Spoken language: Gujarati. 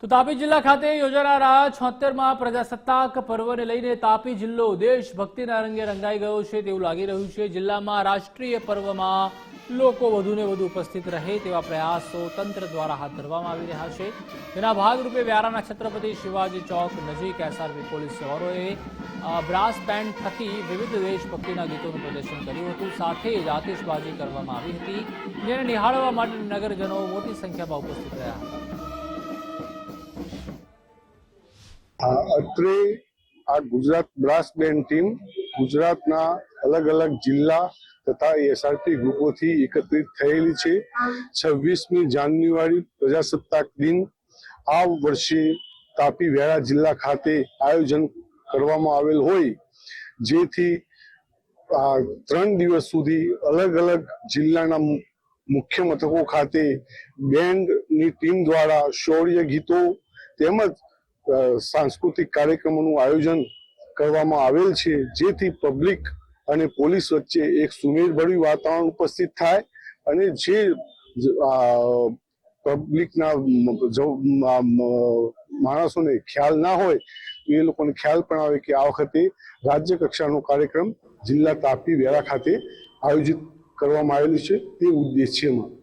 તો તાપી જિલ્લા ખાતે યોજાનારા 76મા પ્રજાસત્તાક પર્વને લઈને તાપી જિલ્લો દેશભક્તિના રંગે રંગાઈ ગયો છે તેવું લાગી રહ્યું છે। જિલ્લામાં રાષ્ટ્રીય પર્વમાં લોકો વધુને વધુ ઉપસ્થિત રહે તેવા પ્રયાસો તંત્ર દ્વારા હાથ ધરવામાં આવી રહ્યા છે। તેના ભાગરૂપે વ્યારાના છત્રપતિ શિવાજી ચોક નજીક એસઆરપી પોલીસ જવાનોએ બ્રાસ બેન્ડ થકી વિવિધ દેશભક્તિના ગીતોનું પ્રદર્શન કર્યું હતું। સાથે જ આતિશબાજી કરવામાં આવી હતી, જેને નિહાળવા માટે નગરજનો મોટી સંખ્યામાં ઉપસ્થિત રહ્યા હતા। અત્રે આ ગુજરાત બ્રાસ બેન્ડ ટીમ ગુજરાતના અલગ અલગ જિલ્લા તથા એસઆરપી ગ્રુપોથી એકત્રિત થયેલી છે। 26મી જાન્યુઆરી પ્રજાસત્તાક દિન આ વર્ષે તાપી વ્યારા જિલ્લા ખાતે આયોજન કરવામાં આવેલ હોય, જેથી 3 દિવસ સુધી અલગ અલગ જિલ્લાના મુખ્ય મથકો ખાતે બેન્ડની ટીમ દ્વારા શૌર્ય ગીતો તેમજ સાંસ્કૃતિક કાર્યક્રમોનું આયોજન કરવામાં આવેલ છે, જેથી પબ્લિક અને પોલીસ વચ્ચે એક સુમેળભર્યું વાતાવરણ ઉપસ્થિત થાય અને જે પબ્લિકના માણસોને ખ્યાલ ના હોય તો એ લોકોને ખ્યાલ પણ આવે કે આ વખતે રાજ્ય કક્ષાનો કાર્યક્રમ જિલ્લા તાપી વ્યારા ખાતે આયોજિત કરવામાં આવેલું છે તે ઉદ્દેશ્યમાં।